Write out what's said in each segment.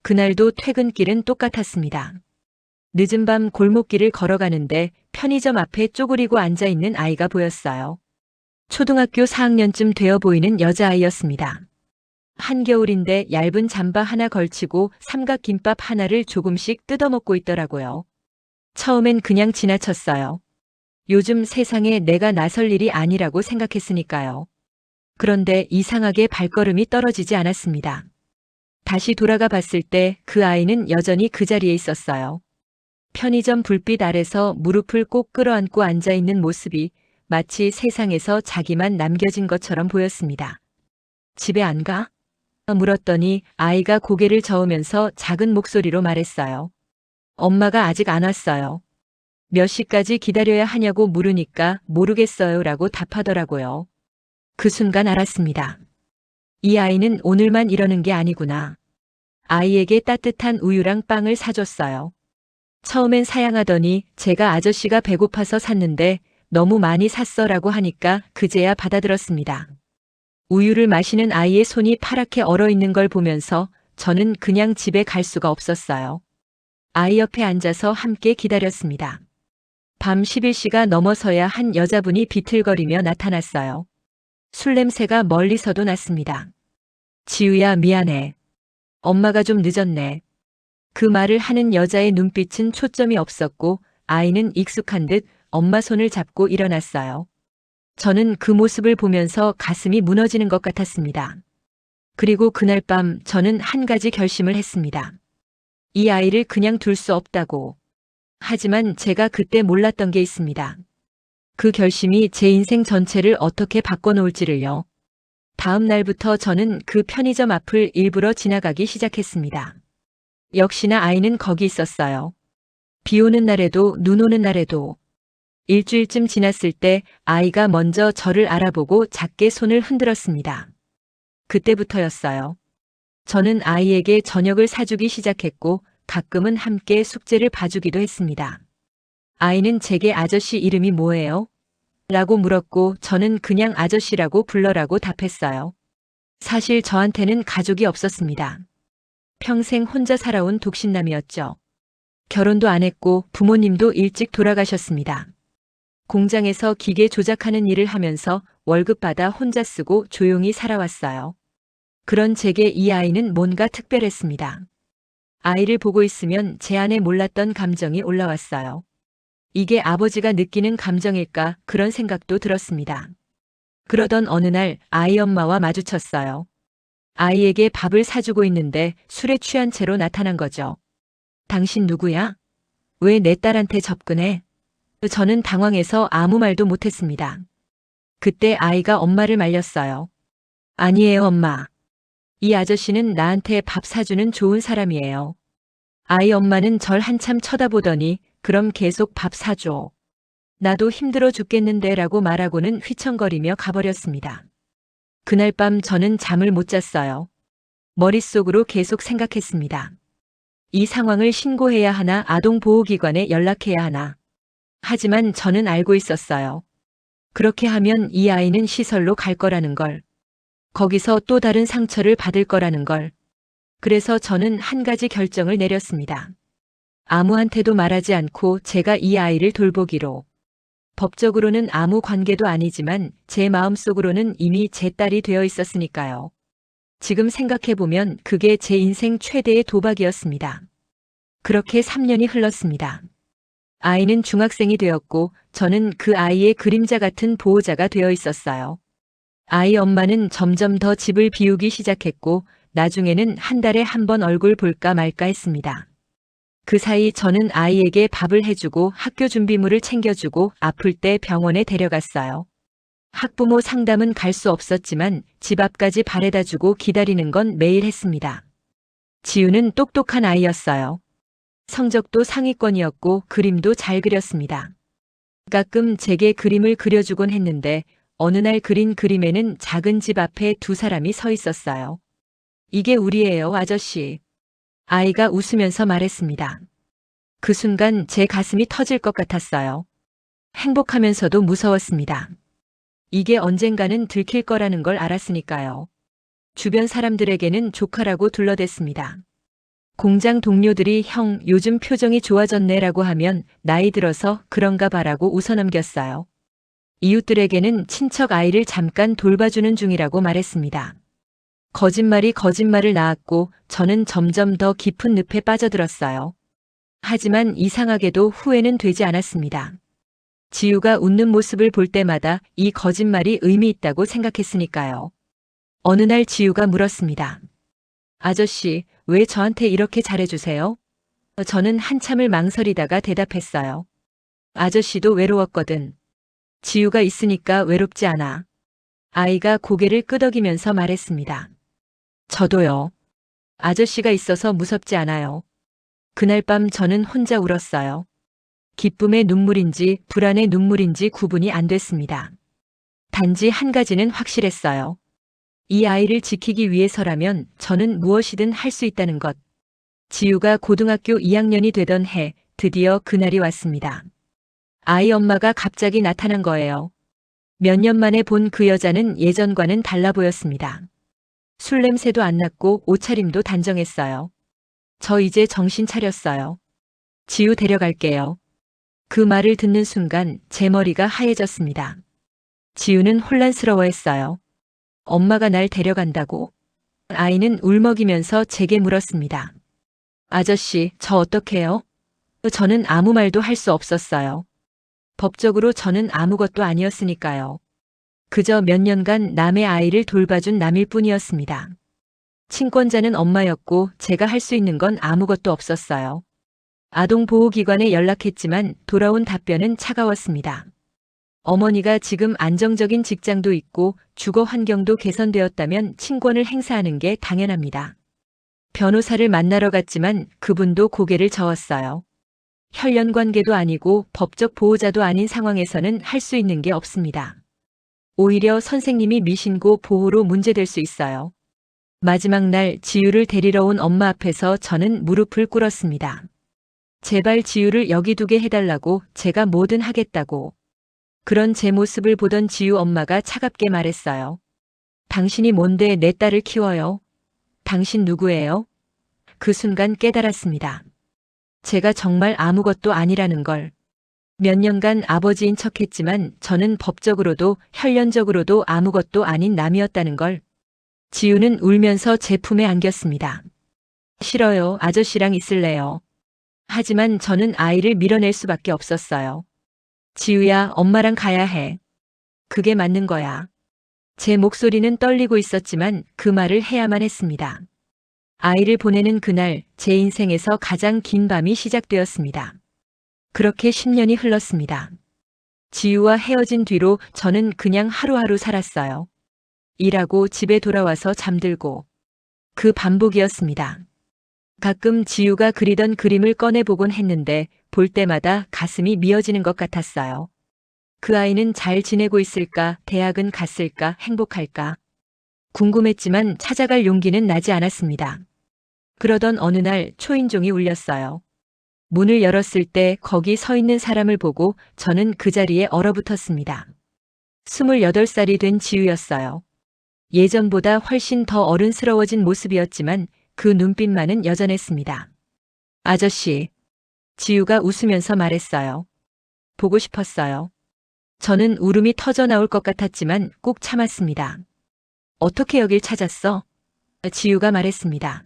그날도 퇴근길은 똑같았습니다. 늦은 밤 골목길을 걸어가는데 편의점 앞에 쪼그리고 앉아있는 아이가 보였어요. 초등학교 4학년쯤 되어 보이는 여자아이였습니다. 한겨울인데 얇은 잠바 하나 걸치고 삼각김밥 하나를 조금씩 뜯어먹고 있더라고요. 처음엔 그냥 지나쳤어요. 요즘 세상에 내가 나설 일이 아니라고 생각했으니까요. 그런데 이상하게 발걸음이 떨어지지 않았습니다. 다시 돌아가 봤을 때 그 아이는 여전히 그 자리에 있었어요. 편의점 불빛 아래서 무릎을 꼭 끌어안고 앉아있는 모습이 마치 세상에서 자기만 남겨진 것처럼 보였습니다. 집에 안 가? 물었더니 아이가 고개를 저으면서 작은 목소리로 말했어요. 엄마가 아직 안 왔어요. 몇 시까지 기다려야 하냐고 물으니까 모르겠어요 라고 답하더라고요. 그 순간 알았습니다. 이 아이는 오늘만 이러는 게 아니구나. 아이에게 따뜻한 우유랑 빵을 사줬어요. 처음엔 사양하더니 제가 아저씨가 배고파서 샀는데 너무 많이 샀어 라고 하니까 그제야 받아들었습니다. 우유를 마시는 아이의 손이 파랗게 얼어있는 걸 보면서 저는 그냥 집에 갈 수가 없었어요. 아이 옆에 앉아서 함께 기다렸습니다. 밤 11시가 넘어서야 한 여자분이 비틀거리며 나타났어요. 술 냄새가 멀리서도 났습니다. 지우야, 미안해. 엄마가 좀 늦었네. 그 말을 하는 여자의 눈빛은 초점이 없었고 아이는 익숙한 듯 엄마 손을 잡고 일어났어요. 저는 그 모습을 보면서 가슴이 무너지는 것 같았습니다. 그리고 그날 밤 저는 한 가지 결심을 했습니다. 이 아이를 그냥 둘 수 없다고. 하지만 제가 그때 몰랐던 게 있습니다. 그 결심이 제 인생 전체를 어떻게 바꿔놓을지를요. 다음 날부터 저는 그 편의점 앞을 일부러 지나가기 시작했습니다. 역시나 아이는 거기 있었어요. 비 오는 날에도 눈 오는 날에도. 일주일쯤 지났을 때 아이가 먼저 저를 알아보고 작게 손을 흔들었습니다. 그때부터였어요. 저는 아이에게 저녁을 사주기 시작했고 가끔은 함께 숙제를 봐주기도 했습니다. 아이는 제게 아저씨 이름이 뭐예요? 라고 물었고 저는 그냥 아저씨라고 불러라고 답했어요. 사실 저한테는 가족이 없었습니다. 평생 혼자 살아온 독신남이었죠. 결혼도 안 했고 부모님도 일찍 돌아가셨습니다. 공장에서 기계 조작하는 일을 하면서 월급 받아 혼자 쓰고 조용히 살아왔어요. 그런 제게 이 아이는 뭔가 특별했습니다. 아이를 보고 있으면 제 안에 몰랐던 감정이 올라왔어요. 이게 아버지가 느끼는 감정일까 그런 생각도 들었습니다. 그러던 어느 날 아이 엄마와 마주쳤어요. 아이에게 밥을 사주고 있는데 술에 취한 채로 나타난 거죠. 당신 누구야? 왜 내 딸한테 접근해? 저는 당황해서 아무 말도 못했습니다. 그때 아이가 엄마를 말렸어요. 아니에요, 엄마. 이 아저씨는 나한테 밥 사주는 좋은 사람이에요. 아이 엄마는 절 한참 쳐다보더니 그럼 계속 밥 사줘. 나도 힘들어 죽겠는데 라고 말하고는 휘청거리며 가버렸습니다. 그날 밤 저는 잠을 못 잤어요. 머릿속으로 계속 생각했습니다. 이 상황을 신고해야 하나 아동보호기관에 연락해야 하나. 하지만 저는 알고 있었어요. 그렇게 하면 이 아이는 시설로 갈 거라는 걸. 거기서 또 다른 상처를 받을 거라는 걸. 그래서 저는 한 가지 결정을 내렸습니다. 아무한테도 말하지 않고 제가 이 아이를 돌보기로. 법적으로는 아무 관계도 아니지만 제 마음속으로는 이미 제 딸이 되어 있었으니까요. 지금 생각해보면 그게 제 인생 최대의 도박이었습니다. 그렇게 3년이 흘렀습니다. 아이는 중학생이 되었고 저는 그 아이의 그림자 같은 보호자가 되어 있었어요. 아이 엄마는 점점 더 집을 비우기 시작했고 나중에는 한 달에 한 번 얼굴 볼까 말까 했습니다. 그 사이 저는 아이에게 밥을 해주고 학교 준비물을 챙겨주고 아플 때 병원에 데려갔어요. 학부모 상담은 갈 수 없었지만 집 앞까지 바래다주고 기다리는 건 매일 했습니다. 지우는 똑똑한 아이였어요. 성적도 상위권이었고 그림도 잘 그렸습니다. 가끔 제게 그림을 그려주곤 했는데 어느 날 그린 그림에는 작은 집 앞에 두 사람이 서 있었어요. 이게 우리예요, 아저씨. 아이가 웃으면서 말했습니다. 그 순간 제 가슴이 터질 것 같았어요. 행복하면서도 무서웠습니다. 이게 언젠가는 들킬 거라는 걸 알았으니까요. 주변 사람들에게는 조카라고 둘러댔습니다. 공장 동료들이 형, 요즘 표정이 좋아졌네라고 하면 나이 들어서 그런가 봐라고 웃어넘겼어요. 이웃들에게는 친척 아이를 잠깐 돌봐주는 중이라고 말했습니다. 거짓말이 거짓말을 낳았고 저는 점점 더 깊은 늪에 빠져들었어요. 하지만 이상하게도 후회는 되지 않았습니다. 지우가 웃는 모습을 볼 때마다 이 거짓말이 의미 있다고 생각했으니까요. 어느 날 지우가 물었습니다. 아저씨, 왜 저한테 이렇게 잘해주세요? 저는 한참을 망설이다가 대답했어요. 아저씨도 외로웠거든. 지우가 있으니까 외롭지 않아. 아이가 고개를 끄덕이면서 말했습니다. 저도요. 아저씨가 있어서 무섭지 않아요. 그날 밤 저는 혼자 울었어요. 기쁨의 눈물인지 불안의 눈물인지 구분이 안 됐습니다. 단지 한 가지는 확실했어요. 이 아이를 지키기 위해서라면 저는 무엇이든 할 수 있다는 것. 지우가 고등학교 2학년이 되던 해 드디어 그날이 왔습니다. 아이 엄마가 갑자기 나타난 거예요. 몇 년 만에 본 그 여자는 예전과는 달라 보였습니다. 술 냄새도 안 났고 옷차림도 단정했어요. 저 이제 정신 차렸어요. 지우 데려갈게요. 그 말을 듣는 순간 제 머리가 하얘졌습니다. 지우는 혼란스러워했어요. 엄마가 날 데려간다고? 아이는 울먹이면서 제게 물었습니다. 아저씨, 저 어떡해요? 저는 아무 말도 할 수 없었어요. 법적으로 저는 아무것도 아니었으니까요. 그저 몇 년간 남의 아이를 돌봐준 남일 뿐이었습니다. 친권자는 엄마였고 제가 할 수 있는 건 아무것도 없었어요. 아동보호기관에 연락했지만 돌아온 답변은 차가웠습니다. 어머니가 지금 안정적인 직장도 있고 주거 환경도 개선되었다면 친권을 행사하는 게 당연합니다. 변호사를 만나러 갔지만 그분도 고개를 저었어요. 혈연 관계도 아니고 법적 보호자도 아닌 상황에서는 할 수 있는 게 없습니다. 오히려 선생님이 미신고 보호로 문제될 수 있어요. 마지막 날 지우를 데리러 온 엄마 앞에서 저는 무릎을 꿇었습니다. 제발 지우를 여기 두게 해달라고, 제가 뭐든 하겠다고. 그런 제 모습을 보던 지우 엄마가 차갑게 말했어요. 당신이 뭔데 내 딸을 키워요? 당신 누구예요? 그 순간 깨달았습니다. 제가 정말 아무것도 아니라는 걸. 몇 년간 아버지인 척했지만 저는 법적으로도 혈연적으로도 아무것도 아닌 남이었다는 걸. 지우는 울면서 제 품에 안겼습니다. 싫어요. 아저씨랑 있을래요. 하지만 저는 아이를 밀어낼 수밖에 없었어요. 지우야, 엄마랑 가야 해. 그게 맞는 거야. 제 목소리는 떨리고 있었지만 그 말을 해야만 했습니다. 아이를 보내는 그날 제 인생에서 가장 긴 밤이 시작되었습니다. 그렇게 10년이 흘렀습니다. 지우와 헤어진 뒤로 저는 그냥 하루하루 살았어요. 일하고 집에 돌아와서 잠들고. 그 반복이었습니다. 가끔 지우가 그리던 그림을 꺼내보곤 했는데 볼 때마다 가슴이 미어지는 것 같았어요. 그 아이는 잘 지내고 있을까, 대학은 갔을까, 행복할까. 궁금했지만 찾아갈 용기는 나지 않았습니다. 그러던 어느 날 초인종이 울렸어요. 문을 열었을 때 거기 서 있는 사람을 보고 저는 그 자리에 얼어붙었습니다. 28살이 된 지우였어요. 예전보다 훨씬 더 어른스러워진 모습이었지만 그 눈빛만은 여전했습니다. 아저씨. 지우가 웃으면서 말했어요. 보고 싶었어요. 저는 울음이 터져 나올 것 같았지만 꾹 참았습니다. 어떻게 여길 찾았어? 지우가 말했습니다.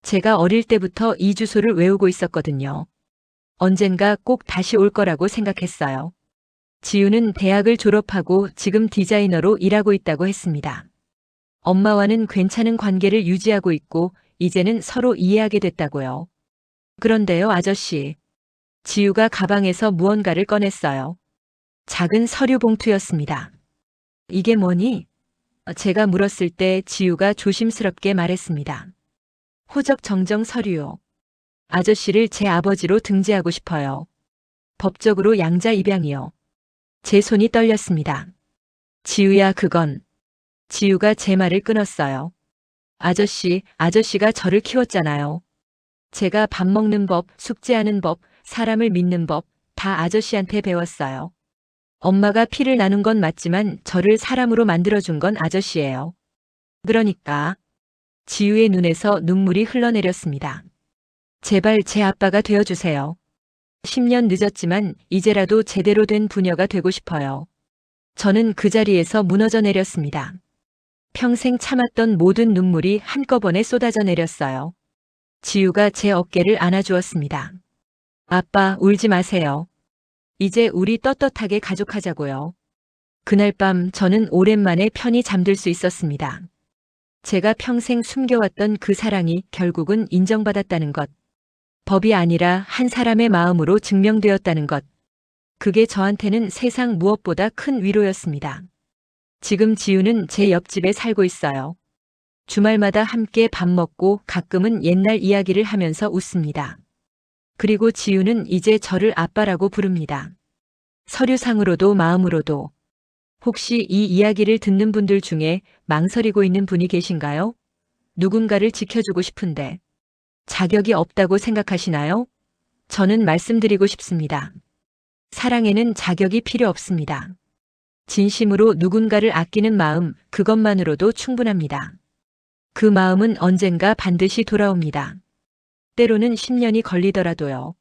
제가 어릴 때부터 이 주소를 외우고 있었거든요. 언젠가 꼭 다시 올 거라고 생각했어요. 지우는 대학을 졸업하고 지금 디자이너로 일하고 있다고 했습니다. 엄마와는 괜찮은 관계를 유지하고 있고 이제는 서로 이해하게 됐다고요. 그런데요, 아저씨. 지우가 가방에서 무언가를 꺼냈어요. 작은 서류 봉투였습니다. 이게 뭐니? 제가 물었을 때 지우가 조심스럽게 말했습니다. 호적 정정 서류요. 아저씨를 제 아버지로 등재하고 싶어요. 법적으로 양자 입양이요. 제 손이 떨렸습니다. 지우야, 그건. 지우가 제 말을 끊었어요. 아저씨가 저를 키웠잖아요. 제가 밥 먹는 법, 숙제하는 법, 사람을 믿는 법, 다 아저씨한테 배웠어요. 엄마가 피를 나눈 건 맞지만 저를 사람으로 만들어준 건 아저씨예요. 그러니까. 지우의 눈에서 눈물이 흘러내렸습니다. 제발 제 아빠가 되어주세요. 10년 늦었지만 이제라도 제대로 된 부녀가 되고 싶어요. 저는 그 자리에서 무너져 내렸습니다. 평생 참았던 모든 눈물이 한꺼번에 쏟아져 내렸어요. 지우가 제 어깨를 안아주었습니다. 아빠, 울지 마세요. 이제 우리 떳떳하게 가족하자고요. 그날 밤 저는 오랜만에 편히 잠들 수 있었습니다. 제가 평생 숨겨왔던 그 사랑이 결국은 인정받았다는 것. 법이 아니라 한 사람의 마음으로 증명되었다는 것. 그게 저한테는 세상 무엇보다 큰 위로였습니다. 지금 지우는 제 옆집에 살고 있어요. 주말마다 함께 밥 먹고 가끔은 옛날 이야기를 하면서 웃습니다. 그리고 지우는 이제 저를 아빠라고 부릅니다. 서류상으로도 마음으로도. 혹시 이 이야기를 듣는 분들 중에 망설이고 있는 분이 계신가요? 누군가를 지켜주고 싶은데 자격이 없다고 생각하시나요? 저는 말씀드리고 싶습니다. 사랑에는 자격이 필요 없습니다. 진심으로 누군가를 아끼는 마음, 그것만으로도 충분합니다. 그 마음은 언젠가 반드시 돌아옵니다. 때로는 10년이 걸리더라도요.